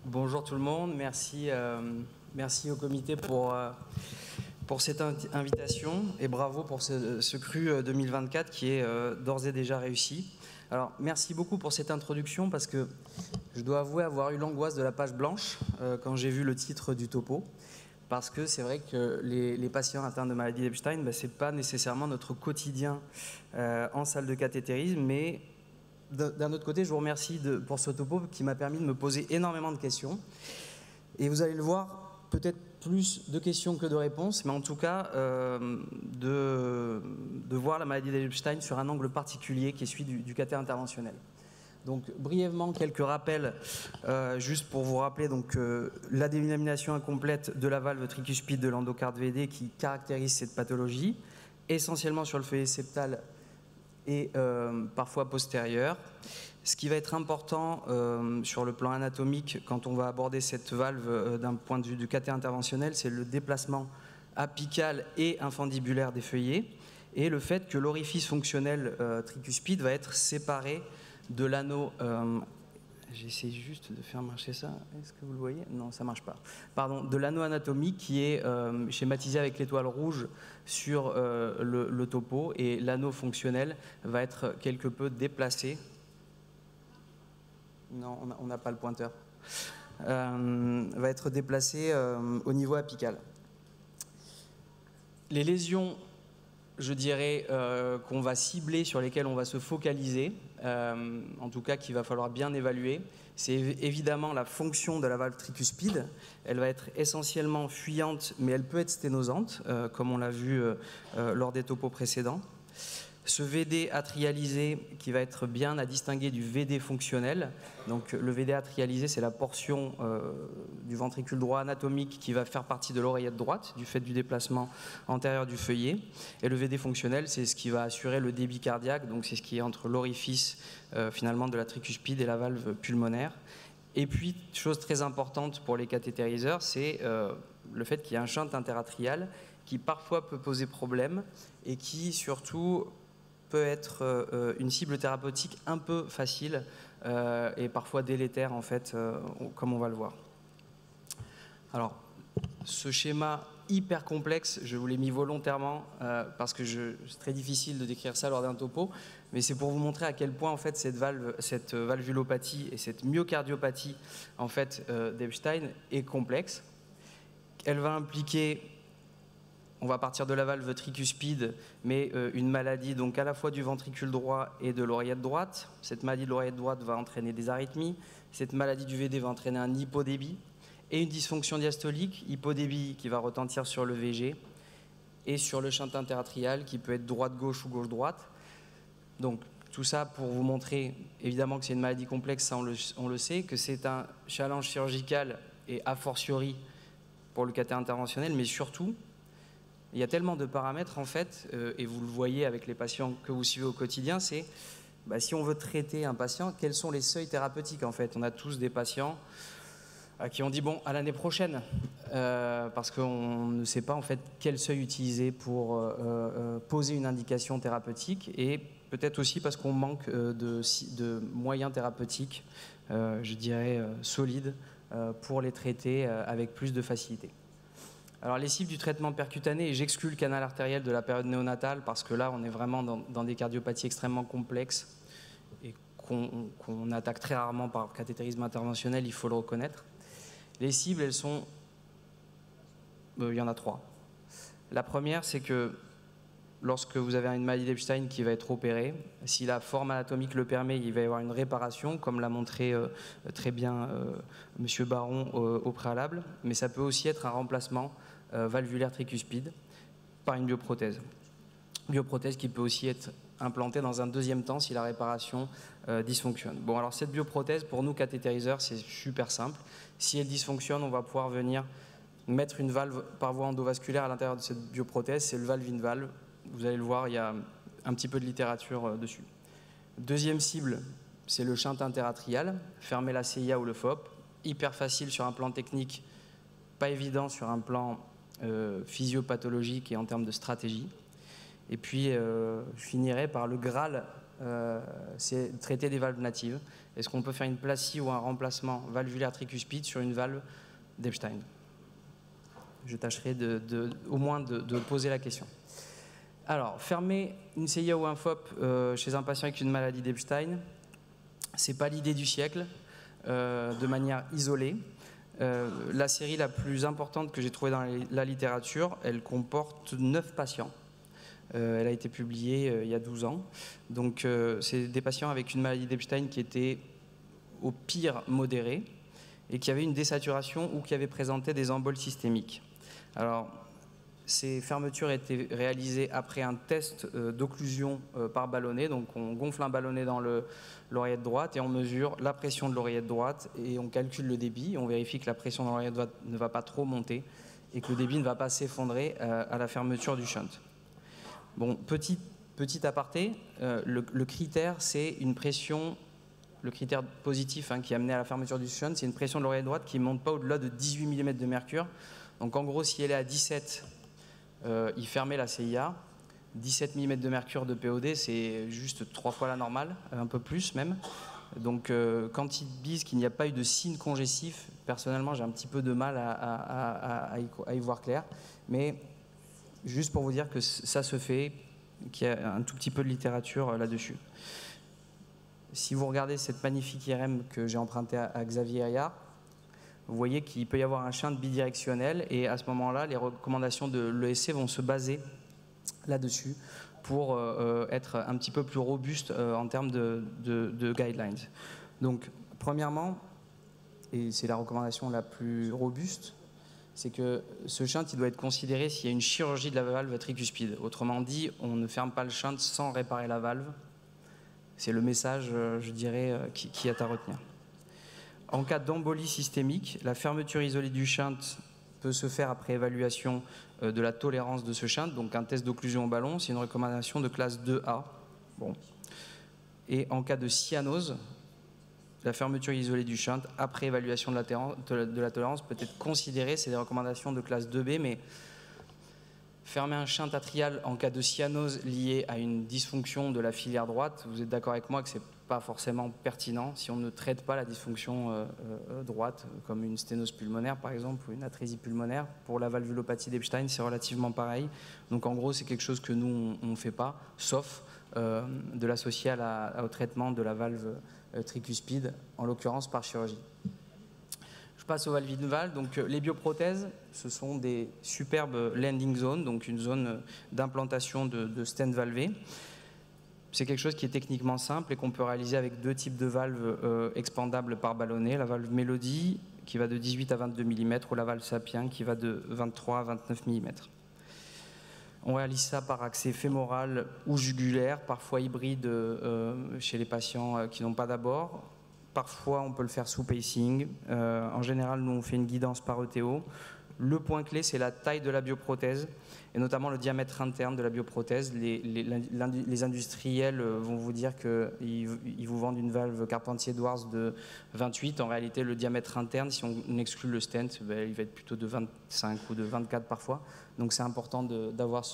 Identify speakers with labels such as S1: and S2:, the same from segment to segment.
S1: Bonjour tout le monde, merci, merci au comité pour cette invitation et bravo pour ce cru 2024 qui est d'ores et déjà réussi. Alors merci beaucoup pour cette introduction parce que je dois avouer avoir eu l'angoisse de la page blanche quand j'ai vu le titre du topo. Parce que c'est vrai que les patients atteints de maladie d'Epstein, ce n'est pas nécessairement notre quotidien en salle de cathétérisme, mais d'un autre côté, je vous remercie pour ce topo qui m'a permis de me poser énormément de questions. Et vous allez le voir, peut-être plus de questions que de réponses, mais en tout cas, de voir la maladie d'Epstein sur un angle particulier qui est celui du cathé interventionnel. Donc brièvement, quelques rappels, juste pour vous rappeler donc, la délamination incomplète de la valve tricuspide de l'endocarde VD qui caractérise cette pathologie, essentiellement sur le feuillet septal et parfois postérieur. Ce qui va être important sur le plan anatomique quand on va aborder cette valve d'un point de vue du cathé interventionnel, c'est le déplacement apical et infundibulaire des feuillets et le fait que l'orifice fonctionnel tricuspide va être séparé de l'anneau. J'essaie juste de faire marcher ça. Est-ce que vous le voyez? Non, ça ne marche pas. Pardon, de l'anneau anatomique qui est schématisé avec l'étoile rouge sur le topo et l'anneau fonctionnel va être quelque peu déplacé. Non, on n'a pas le pointeur. Va être déplacé au niveau apical. Les lésions, je dirais, qu'on va cibler, sur lesquelles on va se focaliser, en tout cas qu'il va falloir bien évaluer, c'est évidemment la fonction de la valve tricuspide. Elle va être essentiellement fuyante, mais elle peut être sténosante, comme on l'a vu lors des topos précédents. Ce VD atrialisé qui va être bien à distinguer du VD fonctionnel. Donc le VD atrialisé, c'est la portion du ventricule droit anatomique qui va faire partie de l'oreillette droite du fait du déplacement antérieur du feuillet. Et le VD fonctionnel, c'est ce qui va assurer le débit cardiaque, donc c'est ce qui est entre l'orifice finalement de la tricuspide et la valve pulmonaire. Et puis, chose très importante pour les cathétériseurs, c'est le fait qu'il y a un shunt interatrial qui parfois peut poser problème et qui surtout peut être une cible thérapeutique un peu facile et parfois délétère en fait, comme on va le voir. Alors, ce schéma hyper complexe, je vous l'ai mis volontairement parce que c'est très difficile de décrire ça lors d'un topo, mais c'est pour vous montrer à quel point en fait cette valvulopathie et cette myocardiopathie en fait d'Epstein est complexe. Elle va impliquer, on va partir de la valve tricuspide, mais une maladie donc à la fois du ventricule droit et de l'oreillette droite. Cette maladie de l'oreillette droite va entraîner des arythmies. Cette maladie du VD va entraîner un hypodébit et une dysfonction diastolique, hypodébit qui va retentir sur le VG et sur le shunt interatrial qui peut être droite-gauche ou gauche-droite. Donc tout ça pour vous montrer évidemment que c'est une maladie complexe, ça on le sait, que c'est un challenge chirurgical et a fortiori pour le cathé interventionnel, mais surtout il y a tellement de paramètres en fait, et vous le voyez avec les patients que vous suivez au quotidien, c'est si on veut traiter un patient, quels sont les seuils thérapeutiques en fait. On a tous des patients à qui on dit bon, à l'année prochaine, parce qu'on ne sait pas en fait quel seuil utiliser pour poser une indication thérapeutique, et peut-être aussi parce qu'on manque de moyens thérapeutiques, je dirais solides, pour les traiter avec plus de facilité. Alors les cibles du traitement percutané, et j'exclus le canal artériel de la période néonatale parce que là on est vraiment dans des cardiopathies extrêmement complexes et qu'on attaque très rarement par cathétérisme interventionnel, il faut le reconnaître. Les cibles, elles sont... il y en a 3. La première, c'est que lorsque vous avez une maladie d'Epstein qui va être opérée, si la forme anatomique le permet, il va y avoir une réparation, comme l'a montré très bien M. Baron au préalable, mais ça peut aussi être un remplacement valvulaire tricuspide par une bioprothèse. Bioprothèse qui peut aussi être implantée dans un deuxième temps si la réparation dysfonctionne. Bon, alors cette bioprothèse, pour nous cathétériseurs, c'est super simple. Si elle dysfonctionne, on va pouvoir venir mettre une valve par voie endovasculaire à l'intérieur de cette bioprothèse, c'est le valve-in-valve. Vous allez le voir, il y a un petit peu de littérature dessus. Deuxième cible, c'est le shunt interatrial, fermer la CIA ou le FOP. Hyper facile sur un plan technique, pas évident sur un plan physiopathologique et en termes de stratégie. Et puis, je finirai par le Graal c'est traiter des valves natives. Est-ce qu'on peut faire une placie ou un remplacement valvulaire tricuspide sur une valve d'Epstein? Je tâcherai au moins de poser la question. Alors, fermer une CIA ou un FOP chez un patient avec une maladie d'Epstein, ce n'est pas l'idée du siècle, de manière isolée. La série la plus importante que j'ai trouvée dans la littérature, elle comporte 9 patients. Elle a été publiée il y a 12 ans. Donc, c'est des patients avec une maladie d'Epstein qui étaient au pire modérés et qui avaient une désaturation ou qui avaient présenté des emboles systémiques. Alors, ces fermetures étaient réalisées après un test d'occlusion par ballonnet. Donc, on gonfle un ballonnet dans l'oreillette droite et on mesure la pression de l'oreillette droite et on calcule le débit. On vérifie que la pression de l'oreillette droite ne va pas trop monter et que le débit ne va pas s'effondrer à la fermeture du shunt. Bon, petit aparté, le critère, c'est une pression, le critère positif qui est amené à la fermeture du shunt, c'est une pression de l'oreillette droite qui ne monte pas au-delà de 18 mm de mercure. Donc en gros, si elle est à 17, il fermait la CIA. 17 mm de mercure de POD, c'est juste 3 fois la normale, un peu plus même. Donc quand ils disent qu'il n'y a pas eu de signe congestif, personnellement j'ai un petit peu de mal à y voir clair. Mais juste pour vous dire que ça se fait, qu'il y a un tout petit peu de littérature là-dessus. Si vous regardez cette magnifique IRM que j'ai empruntée à Xavier Ayard, vous voyez qu'il peut y avoir un shunt bidirectionnel et à ce moment-là, les recommandations de l'ESC vont se baser là-dessus pour être un petit peu plus robuste en termes de guidelines. Donc, premièrement, et c'est la recommandation la plus robuste, c'est que ce shunt il doit être considéré s'il y a une chirurgie de la valve tricuspide. Autrement dit, on ne ferme pas le shunt sans réparer la valve. C'est le message, je dirais, qui est à retenir. En cas d'embolie systémique, la fermeture isolée du shunt peut se faire après évaluation de la tolérance de ce shunt, donc un test d'occlusion au ballon, c'est une recommandation de classe 2A. Bon. Et en cas de cyanose, la fermeture isolée du shunt après évaluation de la tolérance peut être considérée, c'est des recommandations de classe 2B, mais fermer un shunt atrial en cas de cyanose liée à une dysfonction de la filière droite, vous êtes d'accord avec moi que ce n'est pas forcément pertinent si on ne traite pas la dysfonction droite, comme une sténose pulmonaire par exemple, ou une atrésie pulmonaire. Pour la valvulopathie d'Epstein, c'est relativement pareil. Donc en gros, c'est quelque chose que nous, on ne fait pas, sauf de l'associer au traitement de la valve tricuspide, en l'occurrence par chirurgie. Je passe aux valves in-valve. Donc les bioprothèses, ce sont des superbes landing zones, donc une zone d'implantation de stent valvé. C'est quelque chose qui est techniquement simple et qu'on peut réaliser avec 2 types de valves expandables par ballonnet. La valve Melody qui va de 18 à 22 mm ou la valve Sapien qui va de 23 à 29 mm. On réalise ça par accès fémoral ou jugulaire, parfois hybride chez les patients qui n'ont pas d'abord. Parfois, on peut le faire sous pacing. En général, nous, on fait une guidance par ETO. Le point clé, c'est la taille de la bioprothèse, et notamment le diamètre interne de la bioprothèse. Les industriels vont vous dire qu'ils vous vendent une valve Carpentier-Edwards de 28. En réalité, le diamètre interne, si on exclut le stent, il va être plutôt de 25 ou de 24 parfois. Donc, c'est important d'avoir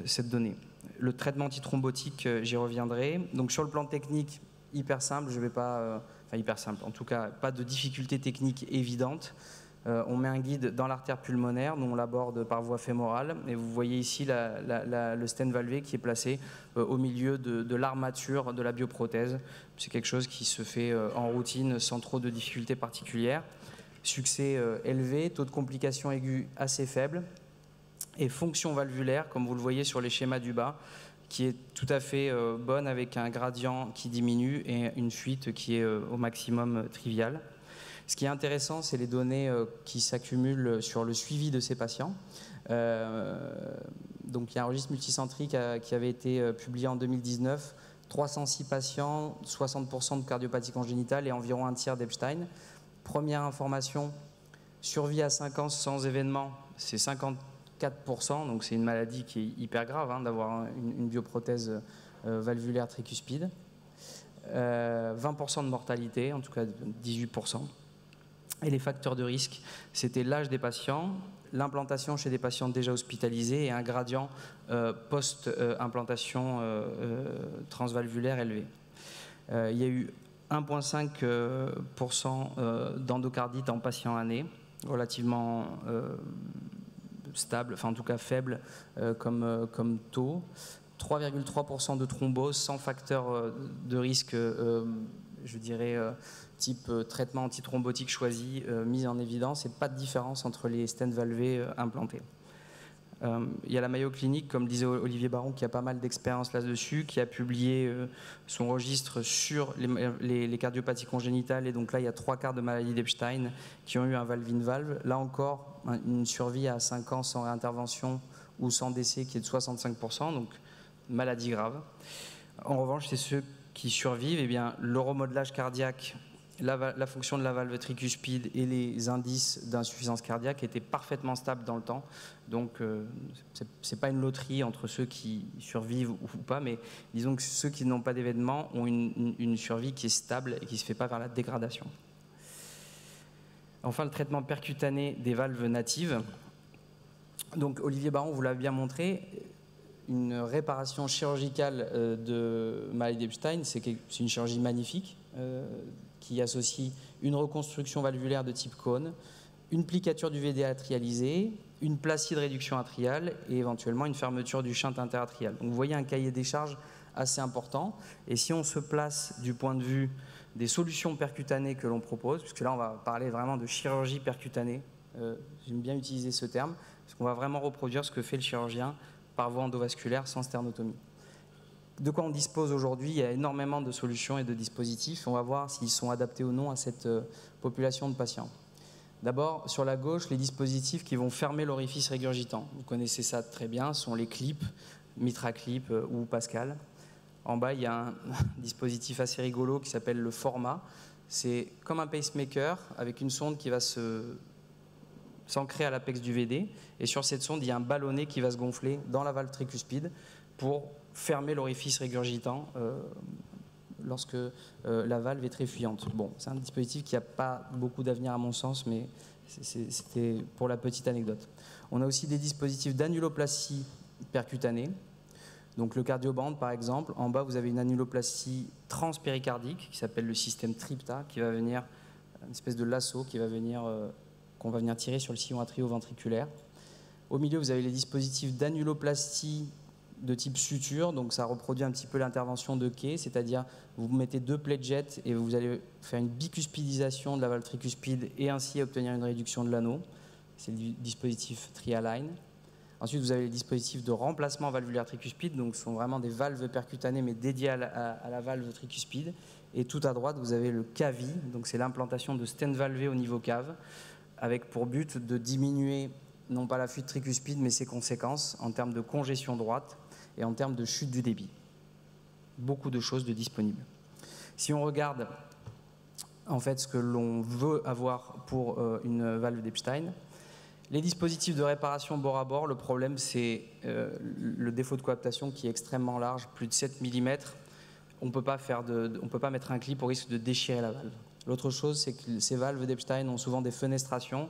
S1: cette donnée. Le traitement antithrombotique, j'y reviendrai. Donc, sur le plan technique, hyper simple, je vais pas, enfin hyper simple, en tout cas pas de difficulté technique évidente. On met un guide dans l'artère pulmonaire, nous on l'aborde par voie fémorale, et vous voyez ici le stent valvé qui est placé au milieu de l'armature de la bioprothèse. C'est quelque chose qui se fait en routine sans trop de difficultés particulières. Succès élevé, taux de complications aiguës assez faible, et fonction valvulaire, comme vous le voyez sur les schémas du bas, qui est tout à fait bonne avec un gradient qui diminue et une fuite qui est au maximum triviale. Ce qui est intéressant, c'est les données qui s'accumulent sur le suivi de ces patients. Donc il y a un registre multicentrique qui avait été publié en 2019, 306 patients, 60% de cardiopathie congénitale et environ un tiers d'Epstein. Première information, survie à 5 ans sans événement, c'est 54%, donc c'est une maladie qui est hyper grave d'avoir une bioprothèse valvulaire tricuspide. 20% de mortalité, en tout cas 18%. Et les facteurs de risque, c'était l'âge des patients, l'implantation chez des patients déjà hospitalisés et un gradient post-implantation transvalvulaire élevé. Il y a eu 1,5% d'endocardite en patient année, relativement stable, enfin en tout cas faible comme taux. 3,3% de thrombose sans facteur de risque, je dirais, type traitement antithrombotique choisi, mis en évidence, et pas de différence entre les stents valvés implantés. Il y a la Mayo Clinic, comme disait Olivier Baron, qui a pas mal d'expérience là-dessus, qui a publié son registre sur les cardiopathies congénitales, et donc là il y a 3/4 de maladies d'Epstein qui ont eu un valve-in-valve. Là encore, une survie à 5 ans sans réintervention ou sans décès qui est de 65%, donc maladie grave. En revanche, c'est ceux qui survivent, eh bien, le remodelage cardiaque, la fonction de la valve tricuspide et les indices d'insuffisance cardiaque étaient parfaitement stables dans le temps. Donc, ce n'est pas une loterie entre ceux qui survivent ou pas, mais disons que ceux qui n'ont pas d'événement ont une survie qui est stable et qui ne se fait pas vers la dégradation. Enfin, le traitement percutané des valves natives. Donc, Olivier Baron vous l'a bien montré. Une réparation chirurgicale de maladie d'Epstein, c'est une chirurgie magnifique qui associe une reconstruction valvulaire de type cône, une plicature du VD atrialisé, une placie de réduction atriale et éventuellement une fermeture du shunt interatrial. Donc vous voyez un cahier des charges assez important. Et si on se place du point de vue des solutions percutanées que l'on propose, puisque là on va parler vraiment de chirurgie percutanée, j'aime bien utiliser ce terme, parce qu'on va vraiment reproduire ce que fait le chirurgien par voie endovasculaire sans sternotomie. De quoi on dispose aujourd'hui? Il y a énormément de solutions et de dispositifs. On va voir s'ils sont adaptés ou non à cette population de patients. D'abord, sur la gauche, les dispositifs qui vont fermer l'orifice régurgitant. Vous connaissez ça très bien, ce sont les clips, MitraClip ou Pascal. En bas, il y a un dispositif assez rigolo qui s'appelle le Forma. C'est comme un pacemaker avec une sonde qui va s'ancrer à l'apex du VD, et sur cette sonde, il y a un ballonnet qui va se gonfler dans la valve tricuspide pour fermer l'orifice régurgitant lorsque la valve est très fuyante. Bon, c'est un dispositif qui n'a pas beaucoup d'avenir à mon sens, mais c'était pour la petite anecdote. On a aussi des dispositifs d'annuloplastie percutanée. Donc le cardioband, par exemple, en bas, vous avez une annuloplastie transpéricardique qui s'appelle le système Tripta, qui va venir, une espèce de lasso qui va venir qu'on va venir tirer sur le sillon atrioventriculaire. Au milieu, vous avez les dispositifs d'annuloplastie de type suture, donc ça reproduit un petit peu l'intervention de Kay, c'est-à-dire vous mettez 2 plaies de jet et vous allez faire une bicuspidisation de la valve tricuspide et ainsi obtenir une réduction de l'anneau. C'est le dispositif Trialign. Ensuite, vous avez les dispositifs de remplacement valvulaire tricuspide, donc ce sont vraiment des valves percutanées mais dédiées à la valve tricuspide. Et tout à droite, vous avez le CAVI, donc c'est l'implantation de stents valvés au niveau cave, avec pour but de diminuer non pas la fuite tricuspide, mais ses conséquences en termes de congestion droite et en termes de chute du débit. Beaucoup de choses de disponibles. Si on regarde en fait ce que l'on veut avoir pour une valve d'Epstein, les dispositifs de réparation bord à bord, le problème c'est le défaut de coaptation qui est extrêmement large, plus de 7 mm. On ne peut pas mettre un clip au risque de déchirer la valve. L'autre chose, c'est que ces valves d'Epstein ont souvent des fenestrations.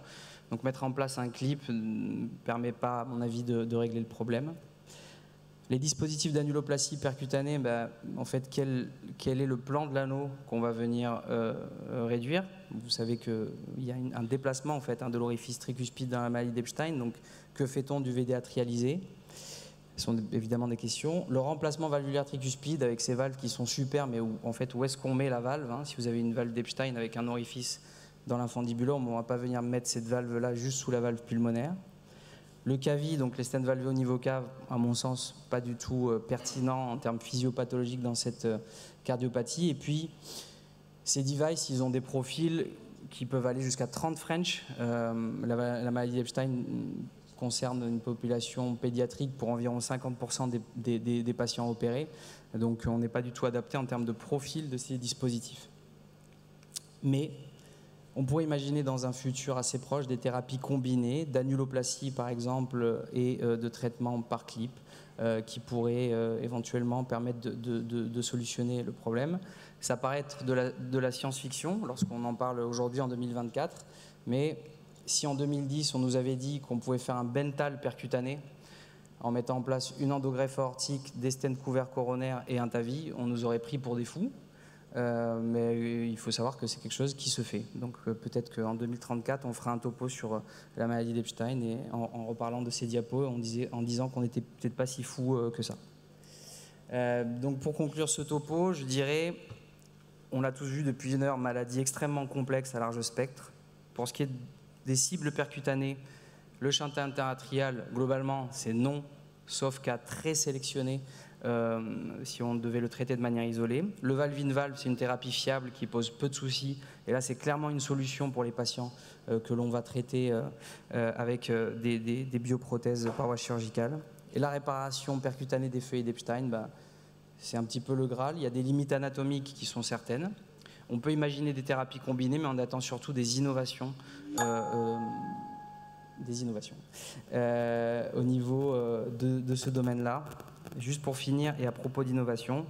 S1: Donc mettre en place un clip ne permet pas, à mon avis, de régler le problème. Les dispositifs d'annuloplastie percutanée, en fait, quel est le plan de l'anneau qu'on va venir réduire? Vous savez qu'il y a un déplacement en fait, de l'orifice tricuspide dans la maladie d'Epstein. Donc, que fait-on du VD atrialisé? Ce sont évidemment des questions. Le remplacement valvulaire tricuspide avec ces valves qui sont super, mais où est-ce qu'on met la valve? Si vous avez une valve d'Epstein avec un orifice dans l'infundibulum, on ne va pas venir mettre cette valve-là juste sous la valve pulmonaire. Le CAVI, donc les stents valvés au niveau cave, à mon sens, pas du tout pertinent en termes physiopathologiques dans cette cardiopathie. Et puis, ces devices, ils ont des profils qui peuvent aller jusqu'à 30 French. La maladie d'Epstein concerne une population pédiatrique pour environ 50% des patients opérés. Donc, on n'est pas du tout adapté en termes de profil de ces dispositifs. Mais on pourrait imaginer dans un futur assez proche des thérapies combinées, d'annuloplastie par exemple et de traitement par clip, qui pourraient éventuellement permettre de solutionner le problème. Ça paraît être de la science-fiction lorsqu'on en parle aujourd'hui en 2024, mais si en 2010 on nous avait dit qu'on pouvait faire un Bentall percutané en mettant en place une endogreffe aortique, des stents couverts coronaires et un TAVI, on nous aurait pris pour des fous. Mais il faut savoir que c'est quelque chose qui se fait. Donc peut-être qu'en 2034, on fera un topo sur la maladie d'Epstein et en reparlant de ces diapos, en disant qu'on n'était peut-être pas si fou que ça. Donc pour conclure ce topo, je dirais, on l'a tous vu depuis une heure, maladie extrêmement complexe à large spectre. Pour ce qui est des cibles percutanées, le shunt interatrial, globalement, c'est non, sauf cas très sélectionnés, si on devait le traiter de manière isolée. Le valve-in-valve, c'est une thérapie fiable qui pose peu de soucis. Et là, c'est clairement une solution pour les patients que l'on va traiter avec des bioprothèses par voie chirurgicale. Et la réparation percutanée des feuillets d'Epstein, c'est un petit peu le Graal. Il y a des limites anatomiques qui sont certaines. On peut imaginer des thérapies combinées, mais on attend surtout des innovations. Au niveau de ce domaine-là. Juste pour finir, et à propos d'innovation,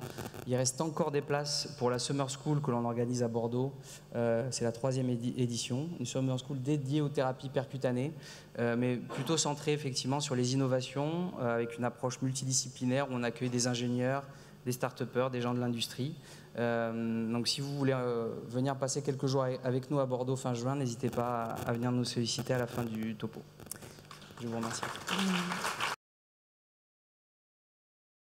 S1: il reste encore des places pour la Summer School que l'on organise à Bordeaux. C'est la 3e édition, une Summer School dédiée aux thérapies percutanées, mais plutôt centrée effectivement sur les innovations, avec une approche multidisciplinaire où on accueille des ingénieurs, des start-upers, des gens de l'industrie. Donc si vous voulez venir passer quelques jours avec nous à Bordeaux fin juin, n'hésitez pas à venir nous solliciter à la fin du topo. Je vous remercie.